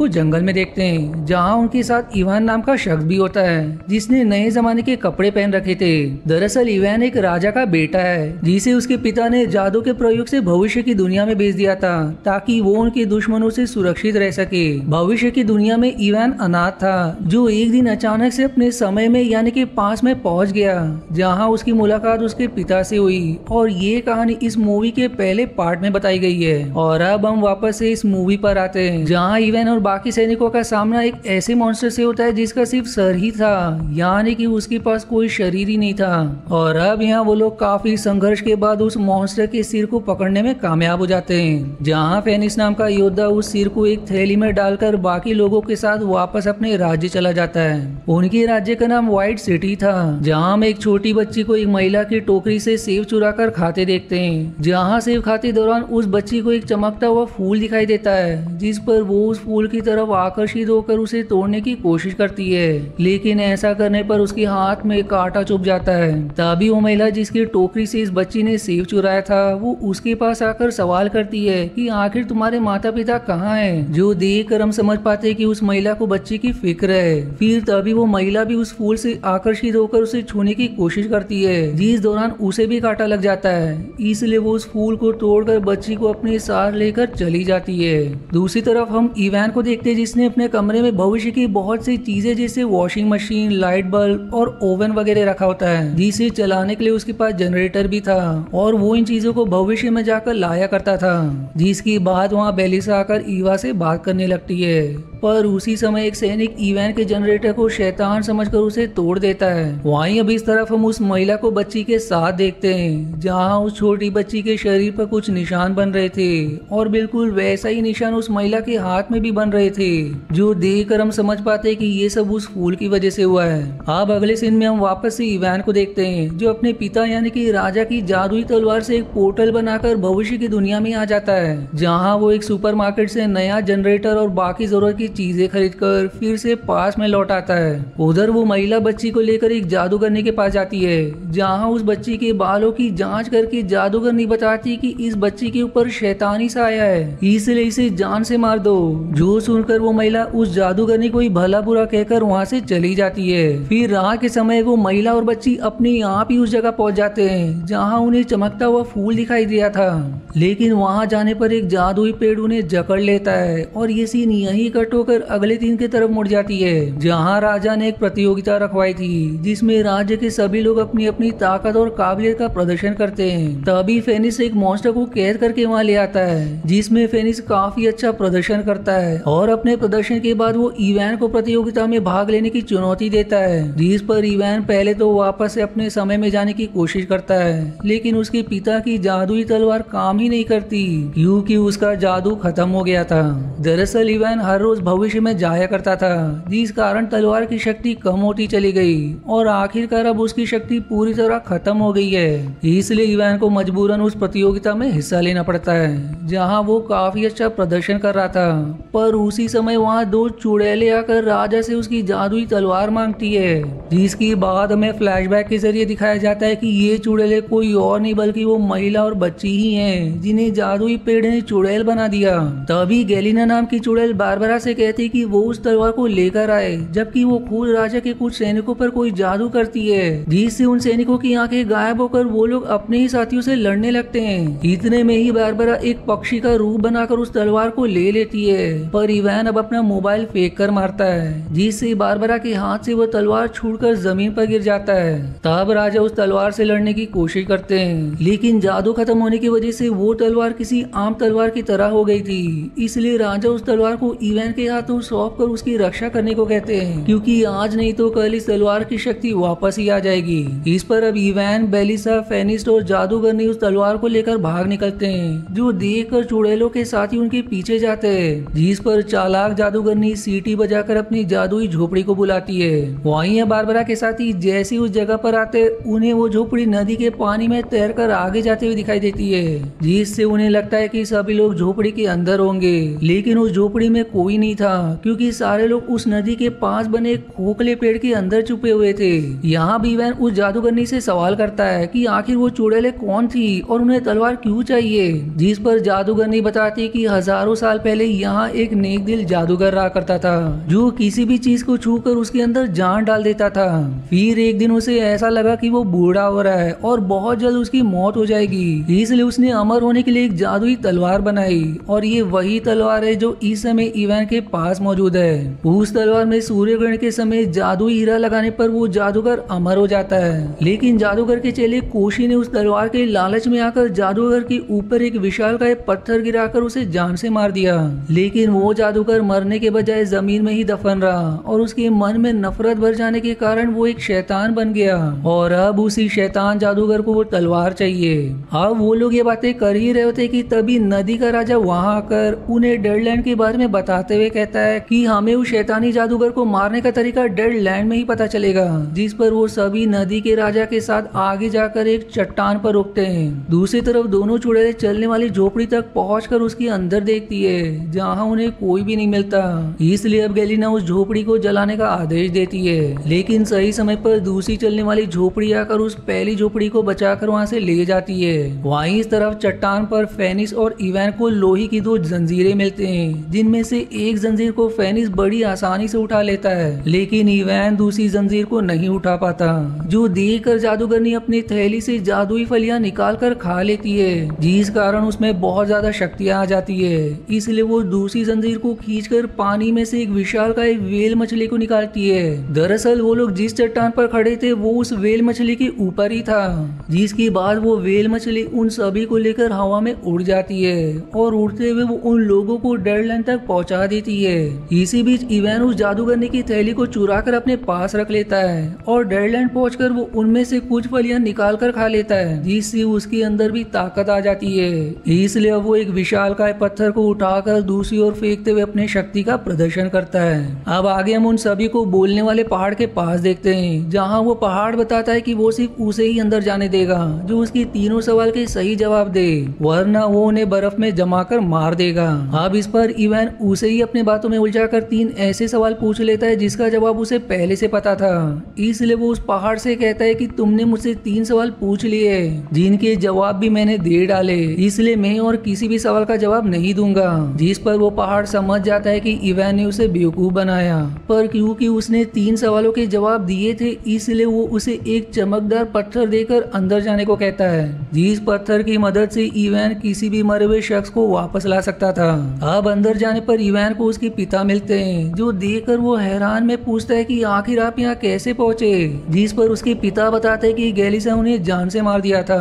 को जंगल में देखते हैं, जहाँ उनके साथ इवान नाम का शख्स भी होता है जिसने नए जमाने के कपड़े पहन रखे थे। दरअसल इवान एक राजा का बेटा है जिसे उसके पिता ने जादू के प्रयोग से भविष्य की दुनिया में भेज दिया था ताकि वो उनके दुश्मनों से सुरक्षित रह सके। भविष्य की दुनिया में इवान अनाथ था जो एक दिन अचानक से अपने समय में यानी कि पास में पहुंच गया, जहां उसकी मुलाकात उसके पिता से हुई। और ये कहानी इस मूवी के पहले पार्ट में बताई गई है। और अब हम वापस से इस मूवी पर आते हैं, जहां इवान और बाकी सैनिकों का सामना एक ऐसे मॉन्स्टर से होता है जिसका सिर्फ सर ही था, यानी कि उसके पास कोई शरीर ही नहीं था। और अब यहाँ वो लोग काफी संघर्ष के बाद उस मॉन्स्टर के सिर को पकड़ने में कामयाब हो जाते हैं, जहाँ फेनिक्स नाम का योद्धा उस सिर को एक थैली में डालकर बाकी लोगों के साथ वापस अपने राज्य चला जाता है। उनके राज्य का नाम व्हाइट सिटी था, जहाँ हम एक छोटी बच्ची को एक महिला की टोकरी से सेब चुरा कर खाते देखते हैं, जहाँ सेब खाते दौरान उस बच्ची को एक चमकता हुआ फूल दिखाई देता है, जिस पर वो उस फूल की तरफ आकर्षित होकर उसे तोड़ने की कोशिश करती है, लेकिन ऐसा करने पर उसके हाथ में कांटा चुभ जाता है। तभी वो महिला जिसकी टोकरी से इस बच्ची ने सेब चुराया था वो उसके पास आकर सवाल करती है कि आखिर तुम्हारे माता पिता कहाँ हैं, जो देख कर हम समझ पाते हैं कि उस महिला को बच्ची की फिक्र है। फिर तभी वो महिला भी उस फूल से आकर्षित होकर उसे छूने की कोशिश करती है, जिस दौरान उसे भी कांटा लग जाता है, इसलिए वो उस फूल को तोड़कर बच्ची को अपने साथ लेकर चली जाती है। दूसरी तरफ हम इवान को देखते हैं जिसने अपने कमरे में भविष्य की बहुत सी चीजें जैसे वॉशिंग मशीन, लाइट बल्ब और ओवन वगैरह रखा होता है, जिसे चलाने के लिए उसके पास जनरेटर भी था और वो इन चीजों को भविष्य में जाकर लाया करता था। जिसके बाद वहाँ बेलिसा आकर ईवा से बात करने लगती है, पर उसी समय एक सैनिक इवान के जनरेटर को शैतान समझकर उसे तोड़ देता है। वहीं अब इस तरफ हम उस महिला को बच्ची के साथ देखते हैं, जहाँ उस छोटी बच्ची के शरीर पर कुछ निशान बन रहे थे और बिल्कुल वैसा ही निशान उस महिला के हाथ में भी बन रहे थे, जो देखकर हम समझ पाते हैं कि ये सब उस फूल की वजह से हुआ है। अब अगले सीन में हम वापस से इवान को देखते हैं, जो अपने पिता यानी कि राजा की जादुई तलवार से एक पोर्टल बनाकर भविष्य की दुनिया में आ जाता है, जहाँ वो एक सुपरमार्केट से नया जनरेटर और बाकी जरूरत की चीजें खरीदकर फिर से पास में लौट आता है। उधर वो महिला बच्ची को लेकर एक जादूगरनी के पास जाती है, जहाँ उस बच्ची के बालों की जांच करके जादूगरनी बताती कि इस बच्ची के ऊपर शैतानी सा आया है, इसलिए इसे जान से मार दो। जो सुनकर वो महिला उस जादूगरनी को ही भला बुरा कहकर वहाँ से चली जाती है। फिर रात के समय वो महिला और बच्ची अपने आप ही उस जगह पहुंच जाते हैं जहाँ उन्हें चमकता हुआ फूल दिखाई दिया था, लेकिन वहाँ जाने पर एक जादुई पेड़ उन्हें जकड़ लेता है और ये सीन यहीं कट होकर अगले दिन की तरफ मुड़ जाती है, जहाँ राजा ने एक प्रतियोगिता रखवाई थी जिसमें राज्य के सभी लोग अपनी अपनी ताकत और काबिलियत का प्रदर्शन करते हैं। तभी फेनिक्स एक मॉन्स्टर को कैद करके वहाँ ले आता है, जिसमें फेनिक्स काफी अच्छा प्रदर्शन करता है और अपने प्रदर्शन के बाद वो इवान को प्रतियोगिता में भाग लेने की चुनौती देता है, जिस पर इवान पहले तो वापस से अपने समय में जाने की कोशिश करता है, लेकिन उसके पिता की जादुई तलवार काम ही नहीं करती क्योंकि उसका जादू खत्म हो गया था। दरअसल इवान हर रोज भविष्य में जाया करता था, जिस कारण तलवार की शक्ति कम होती चली गई और आखिरकार अब उसकी शक्ति पूरी तरह खत्म हो गई है। इसलिए इवान को मजबूरन उस प्रतियोगिता में हिस्सा लेना पड़ता है, जहां वो काफी अच्छा प्रदर्शन कर रहा था। पर उसी समय वहां दो चुड़ैले आकर राजा से उसकी जादुई तलवार मांगती है, जिसकी बाद हमें फ्लैशबैक के जरिए दिखाया जाता है कि ये चुड़ैले कोई और नहीं बल्कि वो महिला और बच्ची ही हैं, जिन्हें जादुई पेड़ ने चुड़ैल बना दिया। तभी गैलिना नाम की चुड़ैल बारबरा से कहती कि वो उस तलवार को लेकर आए, जबकि वो खुद राजा के कुछ सैनिकों पर कोई जादू करती है, जिससे उन सैनिकों की आंखें गायब होकर वो लोग अपने ही साथियों से लड़ने लगते हैं। इतने में ही बारबरा एक पक्षी का रूप बनाकर उस तलवार को ले लेती है, पर इवान अब अपना मोबाइल फेंक कर मारता है, जिससे बारबरा के हाथ से वो तलवार छूटकर जमीन पर गिर जाता है। तब राजा उस तलवार से लड़ने की कोशिश करते हैं, लेकिन जादू खत्म होने की वजह से वो तलवार किसी आम तलवार की तरह हो गई थी, इसलिए राजा उस तलवार को इवान के हाथों सौंप कर उसकी रक्षा करने को कहते हैं, क्योंकि आज नहीं तो कल इस तलवार की शक्ति वापस ही आ जाएगी। इस पर अब इवान, बेलिसा, फेनिक्स और जादूगरनी उस तलवार को लेकर भाग निकलते हैं, जो देखकर चुड़ैलों के साथी उनके पीछे जाते हैं, जिस पर चालाक जादूगरनी सीटी बजाकर अपनी जादुई झोपड़ी को बुलाती है। वहीं बारबरा के साथी जैसे उस जगह पर आते उन्हें वो झोपड़ी नदी के पानी में तैरकर आगे जाते हुए दिखाई देती है, जिससे उन्हें लगता है कि सभी लोग झोपड़ी के अंदर होंगे, लेकिन उस झोपड़ी में कोई नहीं नहीं था, क्योंकि सारे लोग उस नदी के पास बने खोखले पेड़ के अंदर छुपे हुए थे। यहाँ भी इवान उस जादूगरनी से सवाल करता है कि आखिर वो चुड़ैलें कौन थी और उन्हें तलवार क्यों चाहिए, जिस पर जादूगरनी बताती कि हजारों साल पहले यहाँ एक नेक दिल जादूगर रहा करता था, जो किसी भी चीज को छूकर उसके अंदर जान डाल देता था। फिर एक दिन उसे ऐसा लगा कि वो बूढ़ा हो रहा है और बहुत जल्द उसकी मौत हो जाएगी, इसलिए उसने अमर होने के लिए एक जादुई तलवार बनाई, और ये वही तलवार है जो इस समय इवान के पास मौजूद है। उस तलवार में सूर्य ग्रहण के समय जादुई हीरा लगाने पर वो जादूगर अमर हो जाता है। लेकिन जादूगर के चेले कोशी ने उस तलवार के लालच में आकर जादूगर के ऊपर एक विशालकाय पत्थर गिराकर उसे जान से मार दिया। लेकिन वो जादूगर मरने के बजाय जमीन में ही दफन रहा और उसके मन में नफरत भर जाने के कारण वो एक शैतान बन गया, और अब उसी शैतान जादूगर को वो तलवार चाहिए। अब वो लोग ये बातें कर ही रहे होते कि तभी नदी का राजा वहां आकर उन्हें डेडलैंड के बारे में बताते हुए कहता है कि हमें उस शैतानी जादूगर को मारने का तरीका डेडलैंड में ही पता चलेगा। जिस पर वो सभी नदी के राजा के साथ आगे जाकर एक चट्टान पर रुकते हैं। दूसरी तरफ दोनों चुड़ैलें चलने वाली झोपड़ी तक पहुंचकर उसके अंदर देखती है, जहां उन्हें कोई भी नहीं मिलता। इसलिए अब गैलिना उस झोपड़ी को जलाने का आदेश देती है, लेकिन सही समय पर दूसरी चलने वाली झोपड़ी आकर उस पहली झोपड़ी को बचाकर वहां से ले जाती है। वहीं इस तरफ चट्टान पर फेनिस और इवान को लोहे की दो जंजीरें मिलते हैं, जिनमें से एक जंजीर को फेनिस बड़ी आसानी से उठा लेता है, लेकिन इवान दूसरी जंजीर को नहीं उठा पाता, जो देखकर जादूगरनी अपनी थैली से जादुई फलियां निकाल कर खा लेती है, जिस कारण उसमें बहुत ज्यादा शक्तियां आ जाती है। इसलिए वो दूसरी जंजीर को खींचकर पानी में से एक विशालकाय वेल मछली को निकालती है। दरअसल वो लोग जिस चट्टान पर खड़े थे वो उस वेल मछली के ऊपर ही था, जिसके बाद वो वेल मछली उन सभी को लेकर हवा में उड़ जाती है और उड़ते हुए वो उन लोगों को डेडलैंड तक पहुंचा देती है। इसी बीच इवान उस जादूगरनी की थैली को चुरा कर अपने पास रख लेता है और डेडलैंड पहुंचकर वो उनमें से कुछ फलियां निकाल कर खा लेता है, जिससे उसके अंदर भी ताकत आ जाती है। इसलिए अब वो एक विशालकाय पत्थर को उठाकर दूसरी ओर फेंकते हुए अपने शक्ति का प्रदर्शन करता है। अब आगे हम उन सभी को बोलने वाले पहाड़ के पास देखते हैं, जहाँ वो पहाड़ बताता है कि वो सिर्फ उसे ही अंदर जाने देगा जो उसकी तीनों सवाल के सही जवाब दे, वरना वो उन्हें बर्फ में जमा कर मार देगा। अब इस पर इवान उसे ही अपने बातों में उलझाकर 3 ऐसे सवाल पूछ लेता है जिसका जवाब उसे पहले से पता था। इसलिए वो उस पहाड़ से कहता है कि तुमने मुझसे 3 सवाल पूछ लिए जिनके जवाब भी मैंने दे डाले, इसलिए मैं और किसी भी सवाल का जवाब नहीं दूंगा। जिस पर वो पहाड़ समझ जाता है कि इवान ने उसे बेवकूफ बनाया, पर क्योंकि उसने 3 सवालों के जवाब दिए थे इसलिए वो उसे एक चमकदार पत्थर देकर अंदर जाने को कहता है, जिस पत्थर की मदद से इवान किसी भी मरे हुए शख्स को वापस ला सकता था। अब अंदर जाने पर इवान को उसके पिता मिलते हैं, जो देखकर वो हैरान में पूछता है कि आखिर आप यहाँ कैसे पहुँचे, जिस पर उसके पिता बताते हैं कि गैलिसा उन्हें जान से मार दिया था,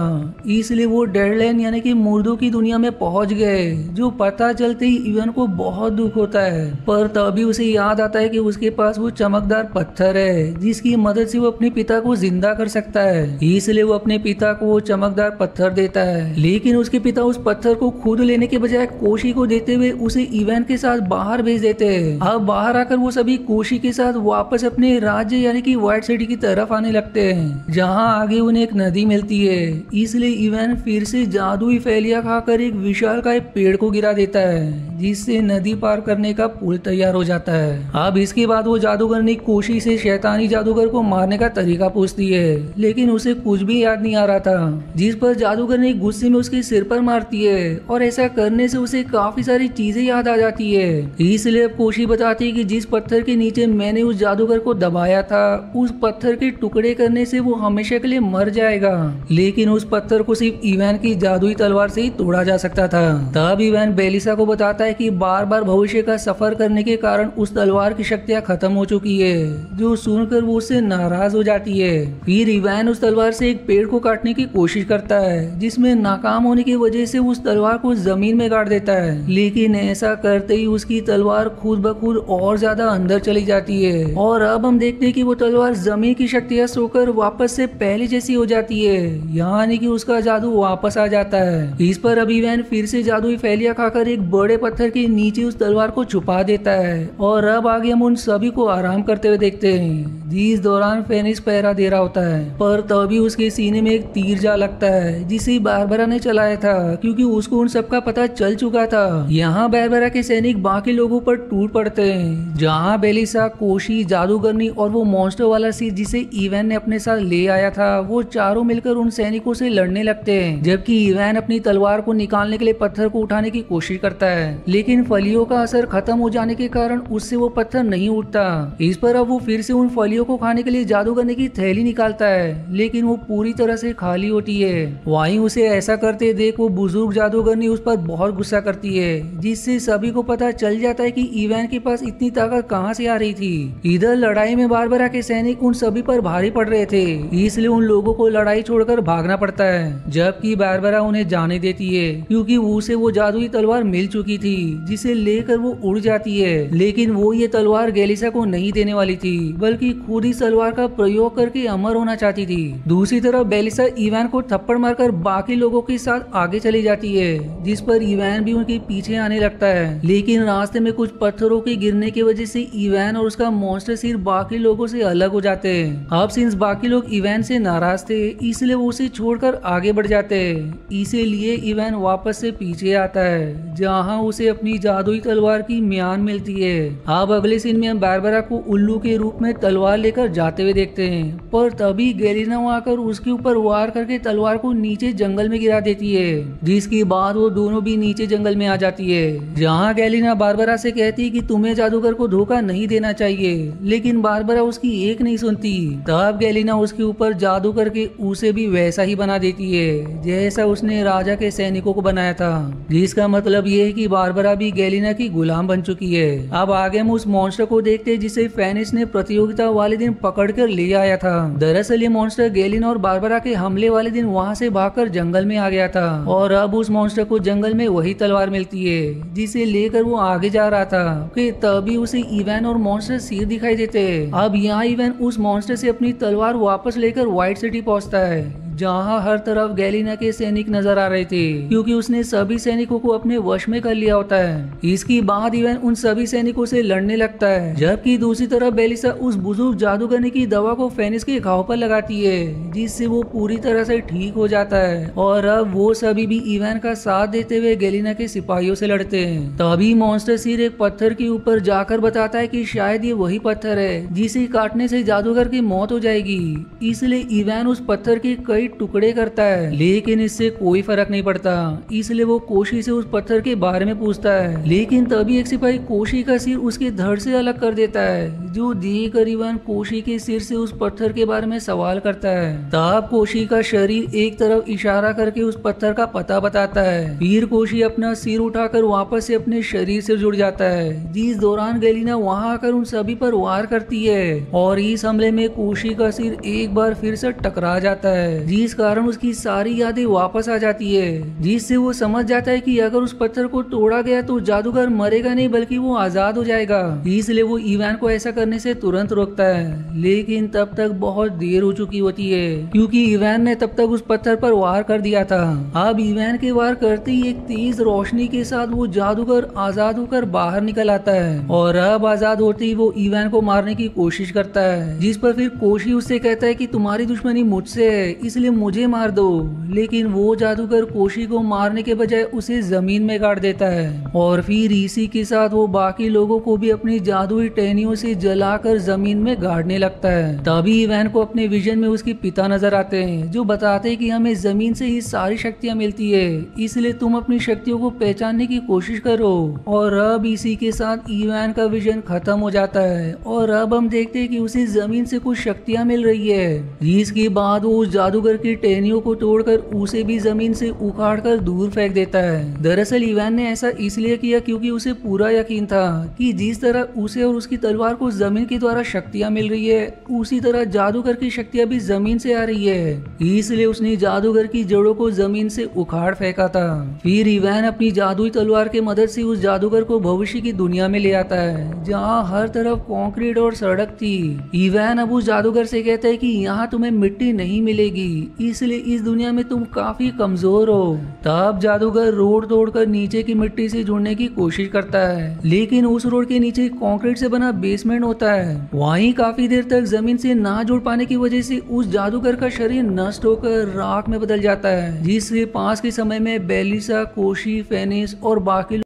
इसलिए वो डेडलैंड यानी कि मुर्दों की दुनिया में पहुंच गए। जो पता चलते ही इवान को बहुत दुख होता है, पर तभी उसे याद आता है कि उसके पास वो चमकदार पत्थर है जिसकी मदद से वो अपने पिता को जिंदा कर सकता है। इसलिए वो अपने पिता को वो चमकदार पत्थर देता है, लेकिन उसके पिता उस पत्थर को खुद लेने के बजाय कोशी को देते हुए उसे इवान के साथ बाहर भेज देते हैं। अब बाहर आकर वो सभी कोशी के साथ वापस अपने राज्य यानी कि व्हाइट सिटी की तरफ आने लगते हैं, जहाँ आगे उन्हें एक नदी मिलती है। इसलिए इवान फिर से जादुई फैलिया खाकर एक विशालकाय पेड़ को गिरा देता है, जिससे नदी पार करने का पुल तैयार हो जाता है। अब इसके बाद वो जादूगरनी कोशी से शैतानी जादूगर को मारने का तरीका पूछती है, लेकिन उसे कुछ भी याद नहीं आ रहा था, जिस पर जादूगरनी गुस्से में उसके सिर पर मारती है और ऐसा करने से उसे काफी सारी चीजें याद आ जाती है। इसलिए अब कोशी बताती है कि जिस पत्थर के नीचे मैंने उस जादूगर को दबाया था उस पत्थर के टुकड़े करने से वो हमेशा के लिए मर जाएगा, लेकिन उस पत्थर को सिर्फ इवान की जादुई तलवार से ही तोड़ा जा सकता था। तब इवान बेलिसा को बताता है कि बार बार भविष्य का सफर करने के कारण उस तलवार की शक्तियां खत्म हो चुकी है, जो सुनकर वो उससे नाराज हो जाती है। फिर इवान उस तलवार से एक पेड़ को काटने की कोशिश करता है, जिसमें नाकाम होने की वजह से उस तलवार को जमीन में गाड़ देता है, लेकिन ऐसा करते ही उसकी तलवार खुद ब खुद और ज्यादा अंदर चली जाती है और अब हम देखते हैं कि वो तलवार जमीन की शक्तियां सोकर वापस से पहले जैसी हो जाती है, यानी कि उसका जादू वापस आ जाता है। इस पर अब इवान फिर से जादुई फैलिया खाकर एक बड़े पत्थर के नीचे उस तलवार को छुपा देता है और अब आगे हम उन सभी को आराम करते हुए देखते हैं। जिस दौरान फेनिस पहरा दे रहा होता है, पर तभी उसके सीने में एक तीर जा लगता है जिसे बारबरा ने चलाया था, क्योंकि उसको उन सबका पता चल चुका था। यहाँ बारबरा के सैनिक बाकी लोगों पर टूट पड़ते हैं, जहाँ बेलिसा, कोशी, जादूगरनी और वो मॉन्स्टर वाला सिर जिसे इवान ने अपने साथ ले आया था, वो चारों मिलकर उन सैनिकों से लड़ने लगते हैं। जबकि इवान अपनी तलवार को निकालने के लिए पत्थर को उठाने की कोशिश करता है, लेकिन फलियों का असर खत्म हो जाने के कारण उससे वो पत्थर नहीं उठता। इस पर अब वो फिर से उन फलियों को खाने के लिए जादूगरनी की थैली निकालता है, लेकिन वो पूरी तरह से खाली होती है। वहीं उसे ऐसा करते देख वो बुजुर्ग जादूगरनी उस पर बहुत गुस्सा करती है, जिससे सभी को पता चल जाता है कि इवान के पास इतनी ताकत कहां से आ रही थी। इधर लड़ाई में बारबरा के सैनिक उन सभी पर भारी पड़ रहे थे, इसलिए उन लोगों को लड़ाई छोड़कर भागना पड़ता है। जबकि बारबरा उन्हें जाने देती है, क्योंकि उसे वो जादुई तलवार मिल चुकी थी जिसे लेकर वो उड़ जाती है। लेकिन वो ये तलवार गेलिसा को नहीं देने वाली थी, बल्कि खुद ही तलवार का प्रयोग करके अमर होना चाहती थी। दूसरी तरफ बेलिसा इवान को थप्पड़ मारकर बाकी लोगों के साथ आगे चली जाती है, जिस पर इवान भी उनके पीछे आने लगता है। लेकिन रास्ते में कुछ पत्थरों के गिरने की वजह से इवान और उसका मॉन्स्टर सिर बाकी लोगों से अलग हो जाते हैं। अब सिंस बाकी लोग इवान से नाराज थे, इसलिए वो उसे छोड़कर आगे बढ़ जाते हैं। इसीलिए इवान वापस से पीछे आता है, जहाँ उसे अपनी जादुई तलवार की म्यान मिलती है। अब अगले सीन में हम बारबरा को उल्लू के रूप में तलवार लेकर जाते हुए देखते हैं, पर तभी गेलिना आकर उसके ऊपर वार करके तलवार को नीचे जंगल में गिरा देती है, जिसके बाद वो दोनों भी नीचे जंगल में आ जाती है। जहाँ गेलिना बारबरा से कहती है कि तुम्हें जादूगर को धोखा नहीं देना चाहिए, लेकिन बारबरा उसकी एक नहीं सुनती। तब गेलिना उसके ऊपर जादू करके उसे भी वैसा ही बना देती है जैसा उसने राजा के सैनिकों को बनाया था, जिसका मतलब ये है कि बारबरा भी गेलिना की गुलाम बन चुकी है। अब आगे हम उस मॉन्स्टर को देखते हैं जिसे फेनिक्स ने प्रतियोगिता वाले दिन पकड़कर ले आया था। दरअसल ये मॉन्स्टर गेलिना और बारबरा के हमले वाले दिन वहाँ से भागकर जंगल में आ गया था, और अब उस मॉन्स्टर को जंगल में वही तलवार मिलती है जिसे लेकर वो आगे जा रहा था कि तभी उसे इवान और मॉन्स्टर सिर दिखाई देते। अब यहाँ इवान उस मॉन्स्टर से अपनी तलवार वापस लेकर व्हाइट सिटी पहुंचता है, जहाँ हर तरफ गेलिना के सैनिक नजर आ रहे थे, क्योंकि उसने सभी सैनिकों को अपने वश में कर लिया होता है। इसके बाद इवान उन सभी सैनिकों से लड़ने लगता है, जबकि दूसरी तरफ बेलिसा उस बुजुर्ग जादूगरनी की दवा को फेनिक्स के घाव पर लगाती है, जिससे वो पूरी तरह से ठीक हो जाता है। और अब वो सभी भी इवान का साथ देते हुए गेलिना के सिपाहियों से लड़ते हैं। तभी मॉन्स्टर सिर एक पत्थर के ऊपर जाकर बताता है कि शायद ये वही पत्थर है जिसे काटने से जादूगर की मौत हो जाएगी। इसलिए इवान उस पत्थर के कई टुकड़े करता है, लेकिन इससे कोई फर्क नहीं पड़ता। इसलिए वो कोशी से उस पत्थर के बारे में पूछता है, लेकिन तभी एक सिपाही कोशी का सिर उसके धड़ से अलग कर देता है, जो देखकर इवान कोशी के सिर से उस पत्थर के बारे में सवाल करता है। तब कोशी का शरीर एक तरफ इशारा करके उस पत्थर का पता बताता है। फिर कोशी अपना सिर उठाकर वापस से अपने शरीर से जुड़ जाता है, जिस दौरान गेलिना वहां आकर उन सभी पर वार करती है, और इस हमले में कोशी का सिर एक बार फिर से टकरा जाता है, जिस कारण उसकी सारी यादें वापस आ जाती है, जिससे वो समझ जाता है कि अगर उस पत्थर को तोड़ा गया तो जादूगर मरेगा नहीं बल्कि वो आजाद हो जाएगा। इसलिए वो इवान को ऐसा करने से तुरंत रोकता है, लेकिन तब तक बहुत देर हो चुकी होती है, क्योंकि इवान ने तब तक उस पत्थर पर वार कर दिया था। अब इवान के वार करते ही एक तेज रोशनी के साथ वो जादूगर आजाद होकर बाहर निकल आता है, और अब आजाद होते ही वो इवान को मारने की कोशिश करता है, जिस पर फिर कोशी उससे कहता है कि तुम्हारी दुश्मनी मुझसे है, इसलिए मुझे मार दो। लेकिन वो जादूगर कोशी को मारने के बजाय उसे जमीन में गाड़ देता है, और फिर इसी के साथ वो बाकी लोगों को भी अपनी जादुई टहनियों से जलाकर जमीन में गाड़ने लगता है। तभी इवान को अपने विजन में उसके पिता नजर आते हैं, जो बताते हैं कि हमें जमीन से ही सारी शक्तियां मिलती है, इसलिए तुम अपनी शक्तियों को पहचानने की कोशिश करो। और अब इसी के साथ इवान का विजन खत्म हो जाता है, और अब हम देखते हैं कि उसे जमीन से कुछ शक्तियां मिल रही है, जिसके बाद वो उस जादूगर की टहनियों को तोड़कर उसे भी जमीन से उखाड़कर दूर फेंक देता है। दरअसल इवान ने ऐसा इसलिए किया क्योंकि उसे पूरा यकीन था कि जिस तरह उसे और उसकी तलवार को जमीन के द्वारा शक्तियां मिल रही है, उसी तरह जादूगर की शक्तियां भी जमीन से आ रही है। इसलिए उसने जादूगर की जड़ों को जमीन से उखाड़ फेंका था। फिर इवान अपनी जादुई तलवार की मदद से उस जादूगर को भविष्य की दुनिया में ले आता है, जहाँ हर तरफ कंक्रीट और सड़क थी। इवान अब उस जादूगर से कहता है कि यहाँ तुम्हें मिट्टी नहीं मिलेगी, इसलिए इस दुनिया में तुम काफी कमजोर हो। तब जादूगर रोड तोड़कर नीचे की मिट्टी से जुड़ने की कोशिश करता है, लेकिन उस रोड के नीचे कंक्रीट से बना बेसमेंट होता है। वहीं काफी देर तक जमीन से ना जुड़ पाने की वजह से उस जादूगर का शरीर नष्ट होकर राख में बदल जाता है, जिससे पास के समय में बेलिसा, कोशी, फेनिक्स और बाकी